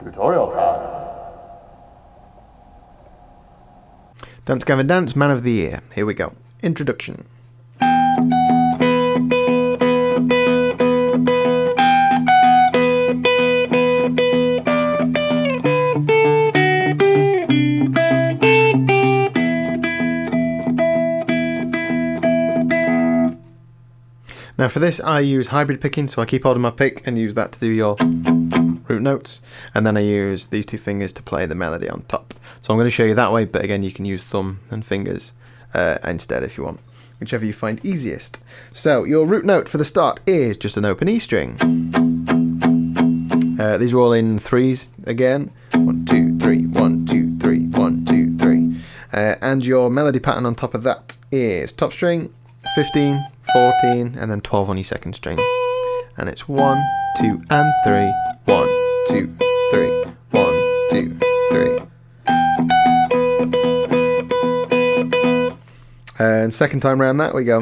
Tutorial time. Dance Gavin Dance, Man of the Year. Here we go. Introduction. Now for this I use hybrid picking, so I keep holding my pick and use that to do your root notes, and then I use these two fingers to play the melody on top. So I'm going to show you that way, but again you can use thumb and fingers instead if you want, whichever you find easiest. So your root note for the start is just an open E string. These are all in threes again. 1, 2, 3, 1, 2, 3, 1, 2, 3. And your melody pattern on top of that is top string, 15, 14, and then 12 on your second string. And it's 1, 2, and 3. 1, 2, 3. 1, 2, 3. And second time round that we go.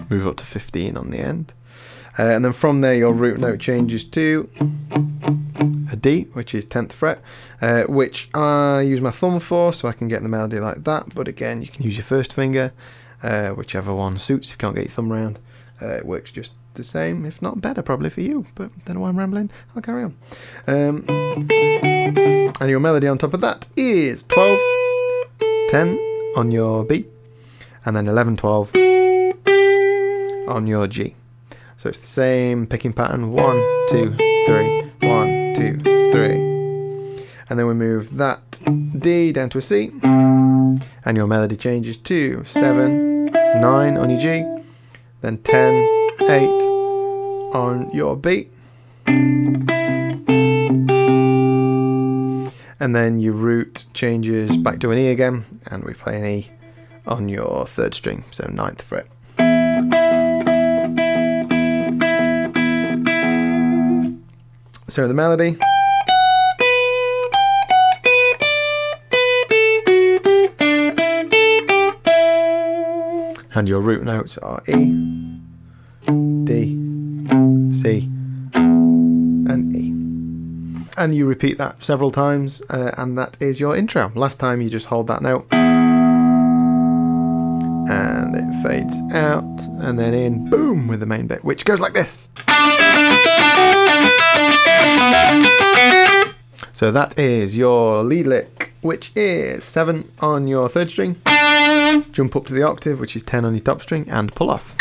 Move up to 15 on the end. And then from there your root note changes to a D, which is 10th fret, which I use my thumb for, so I can get the melody like that. But again, you can use your first finger, whichever one suits. If you can't get your thumb round, it works just the same, if not better probably for you, but don't know why I'm rambling. I'll carry on. And your melody on top of that is 12, 10 on your B, and then 11, 12 on your G. So it's the same picking pattern, 1, 2, 3, 1, 2, 3. And then we move that D down to a C, and your melody changes to 7, 9 on your G, then 10, 8 on your B. And then your root changes back to an E again, and we play an E on your third string, so 9th fret. So the melody. And your root notes are E, D, C, and E. And you repeat that several times, and that is your intro. Last time you just hold that note, and it fades out, and then in, boom, with the main bit, which goes like this. So that is your lead lick, which is 7 on your third string, jump up to the octave, which is 10 on your top string, and pull off.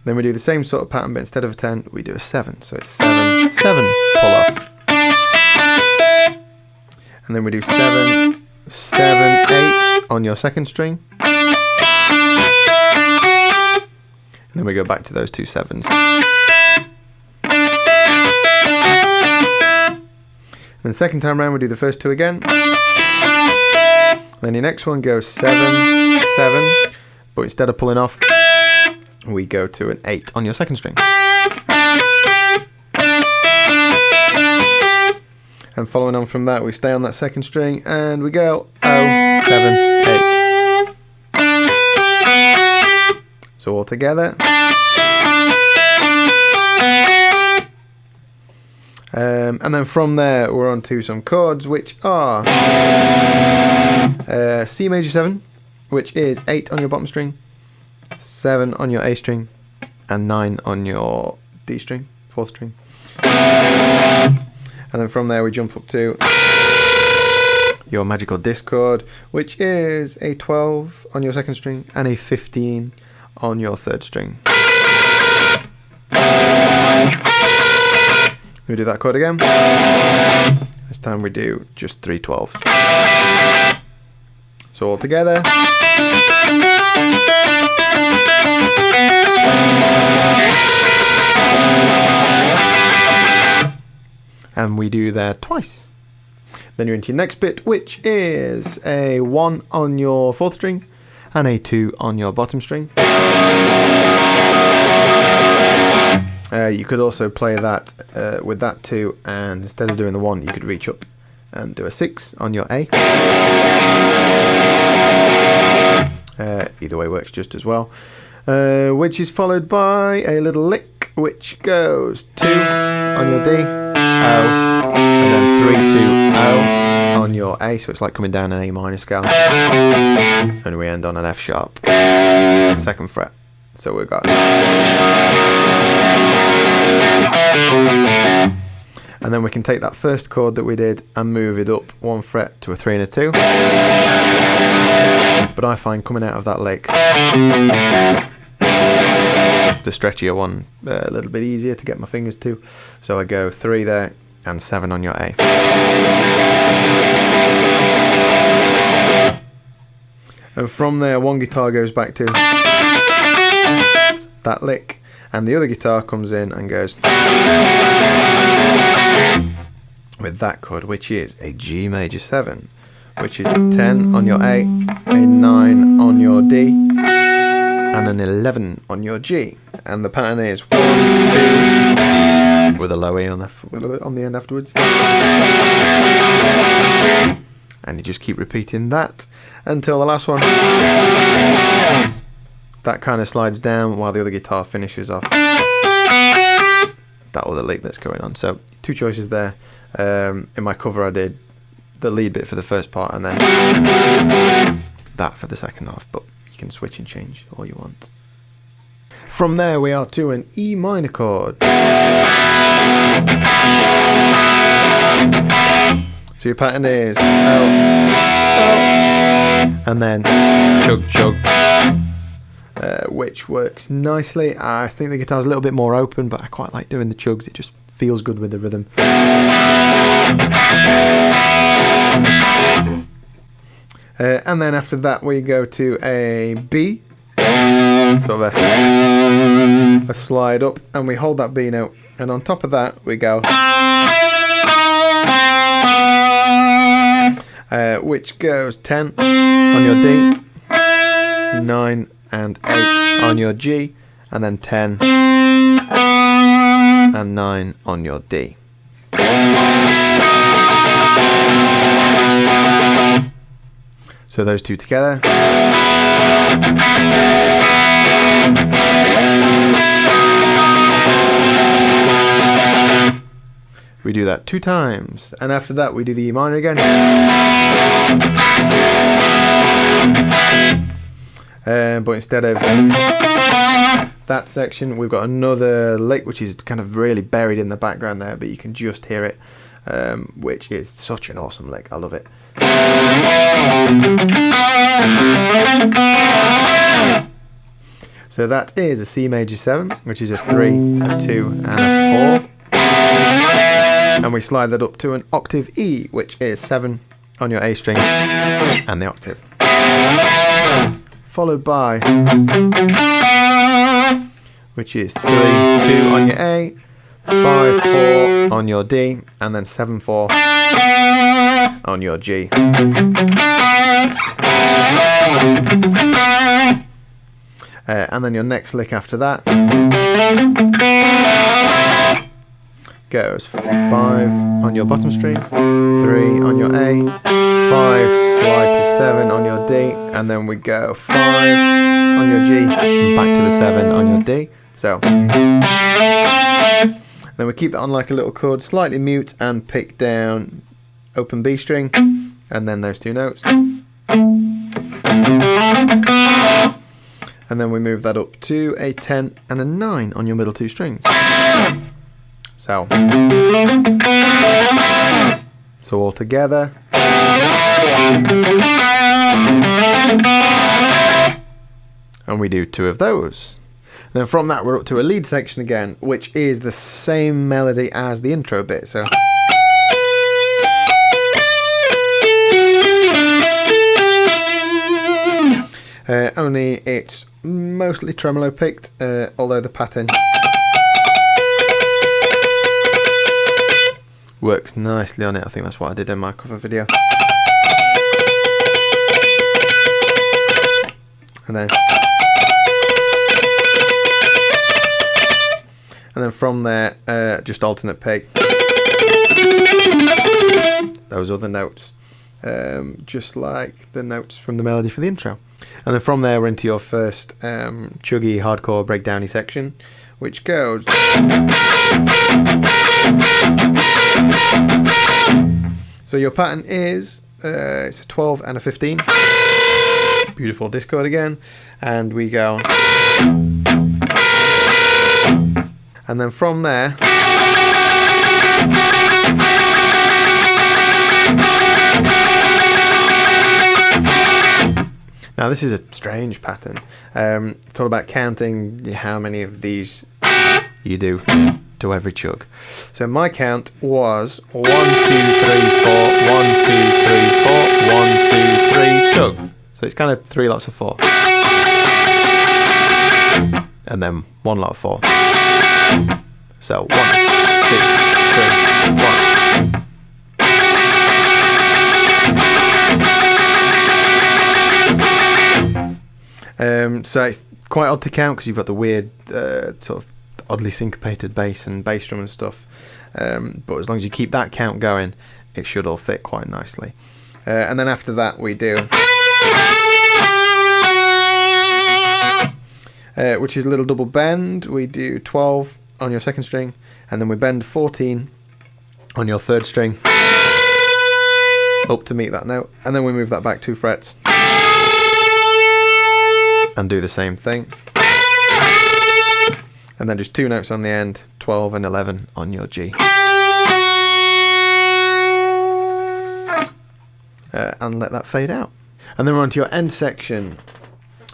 Then we do the same sort of pattern, but instead of a 10, we do a 7. So it's 7, 7, pull off. And then we do 7, 7, 8 on your second string. And then we go back to those two 7s. And the second time round we do the first 2 again. Then your next one goes 7, 7, but instead of pulling off, we go to an 8 on your second string. And following on from that, we stay on that second string and we go 0, 7, 8. So all together. And then from there we're on to some chords, which are C major 7, which is 8 on your bottom string, 7 on your A string, and 9 on your D string, 4th string. And then from there we jump up to your magical discord, which is a 12 on your second string and a 15 on your third string. We do that chord again. This time we do just 3 12s. So all together. And we do that twice. Then you're into your next bit, which is a 1 on your 4th string and a 2 on your bottom string. You could also play that with that 2, and instead of doing the 1, you could reach up and do a 6 on your A. Either way works just as well. Which is followed by a little lick, which goes 2 on your D, O, and then 3 to O on your A, so it's like coming down an A minor scale, and we end on an F sharp, 2nd fret. So we've got, and then we can take that first chord that we did and move it up 1 fret to a 3 and a 2. But I find coming out of that lick, the stretchier one, a little bit easier to get my fingers to. So I go 3 there and 7 on your A. And from there, one guitar goes back to that lick, and the other guitar comes in and goes with that chord, which is a G major 7, which is 10 on your A, a 9 on your D, and an 11 on your G. And the pattern is 1, 2, with a low E on the end afterwards. And you just keep repeating that until the last one. That kind of slides down while the other guitar finishes off that other lick that's going on. So 2 choices there. In my cover I did the lead bit for the first part and then that for the second half, but you can switch and change all you want. From there we are to an E minor chord. So your pattern is O, and then chug chug, which works nicely. I think the guitar's a little bit more open, but I quite like doing the chugs. It just feels good with the rhythm. And then after that we go to a B, sort of a slide up, and we hold that B note, and on top of that we go, which goes 10 on your D, 9 and 8 on your G, and then 10 and 9 on your D. So those two together. We do that 2 times, and after that we do the E minor again. But instead of that section, we've got another lick which is kind of really buried in the background there, but you can just hear it, which is such an awesome lick. I love it. So that is a C major 7, which is a 3, a 2 and a 4. And we slide that up to an octave E, which is 7 on your A string and the octave. Followed by, which is 3, 2 on your A, 5, 4 on your D, and then 7, 4 on your G. And then your next lick after that goes 5 on your bottom string, 3 on your A, 5 slide to 7 on your D, and then we go 5 on your G, and back to the 7 on your D. So then we keep that on like a little chord, slightly mute and pick down open B string, and then those 2 notes. And then we move that up to a 10 and a 9 on your middle 2 strings. So all together. And we do 2 of those. And then from that we're up to a lead section again, which is the same melody as the intro bit. So only it's mostly tremolo picked, although the pattern works nicely on it. I think that's what I did in my cover video. And then from there, just alternate pick those other notes, just like the notes from the melody for the intro. And then from there we're into your first chuggy hardcore breakdowny section, which goes. So your pattern is it's a 12 and a 15. Beautiful discord again, and we go, and then from there. Now this is a strange pattern. It's all about counting how many of these you do to every chug. So my count was 1, 2, 3, 4, 1, 2, 3, 4, 1, 2, 3, chug. So it's kind of 3 lots of 4. And then 1 lot of 4. So 1, 2, 3, 1. So it's quite odd to count because you've got the weird sort of oddly syncopated bass and bass drum and stuff. But as long as you keep that count going, it should all fit quite nicely. And then after that we do, which is a little double bend. We do 12 on your second string, and then we bend 14 on your third string up to meet that note, and then we move that back 2 frets and do the same thing, and then just 2 notes on the end, 12 and 11 on your G, and let that fade out. And then we're on to your end section.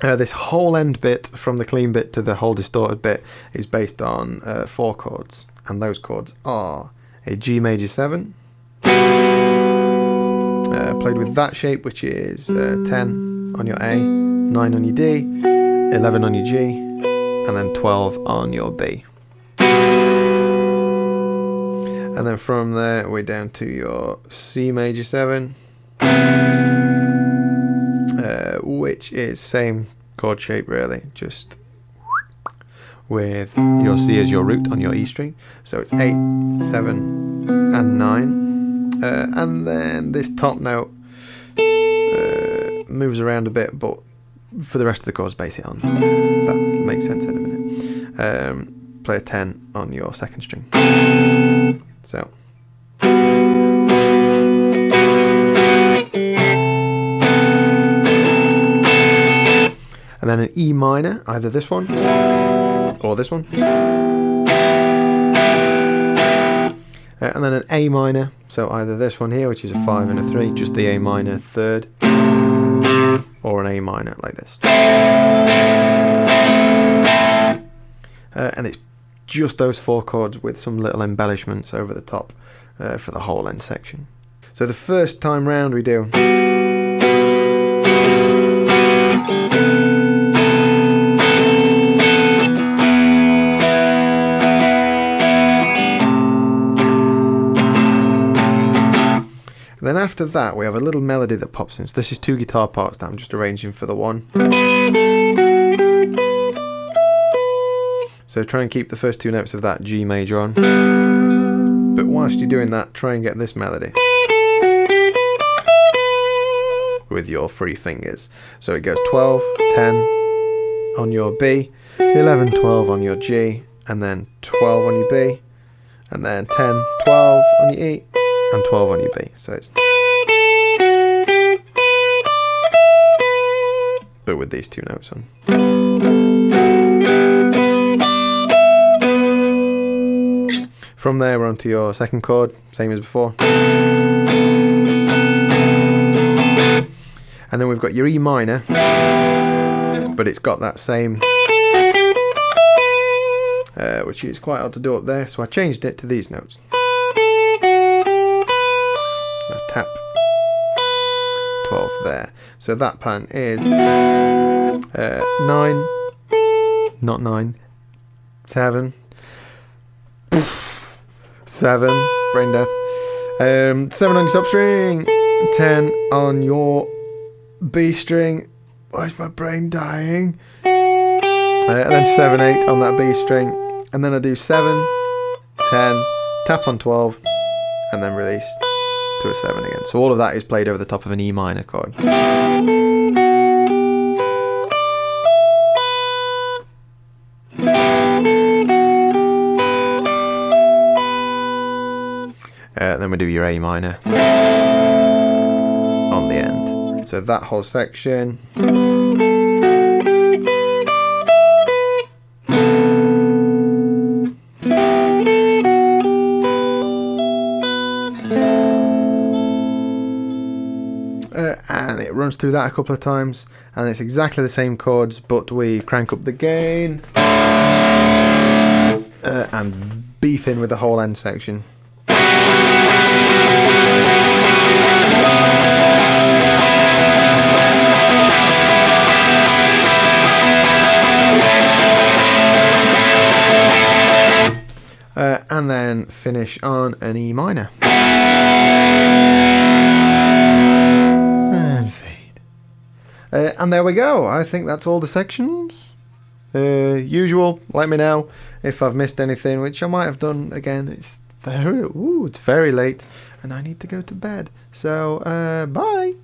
This whole end bit, from the clean bit to the whole distorted bit, is based on 4 chords, and those chords are a G major 7, played with that shape, which is 10 on your A, 9 on your D, 11 on your G, and then 12 on your B. And then from there we're down to your C major 7, which is same chord shape really, just with your C as your root on your E string. So it's 8, 7 and 9, and then this top note moves around a bit, but for the rest of the chords base it on. That makes sense in a minute. Play a 10 on your second string. So and then an E minor, either this one or this one, and then an A minor, so either this one here, which is a 5 and a 3, just the A minor third, or an A minor like this, and it's just those 4 chords with some little embellishments over the top for the whole end section. So the first time round we do, then after that we have a little melody that pops in. So this is 2 guitar parts that I'm just arranging for the one. So try and keep the first 2 notes of that G major on. But whilst you're doing that, try and get this melody with your 3 fingers. So it goes 12, 10 on your B, 11, 12 on your G, and then 12 on your B, and then 10, 12 on your E, and 12 on your B. So it's, but with these 2 notes on. From there we're on to your second chord, same as before. And then we've got your E minor, but it's got that same, which is quite hard to do up there, so I changed it to these notes. I tap 12 there. So that pattern is 9, not 9, 7, 7, brain death, 7 on your top string, 10 on your B string, why is my brain dying, and then 7, 8 on that B string, and then I do 7, 10, tap on 12, and then release to a 7 again. So all of that is played over the top of an E minor chord. then we do your A minor on the end. So that whole section. And it runs through that a couple of times, and it's exactly the same chords, but we crank up the gain and beef in with the whole end section. And then finish on an E minor. And fade. And there we go. I think that's all the sections. Usual, let me know if I've missed anything, which I might have done again. It's very late and I need to go to bed. So, bye.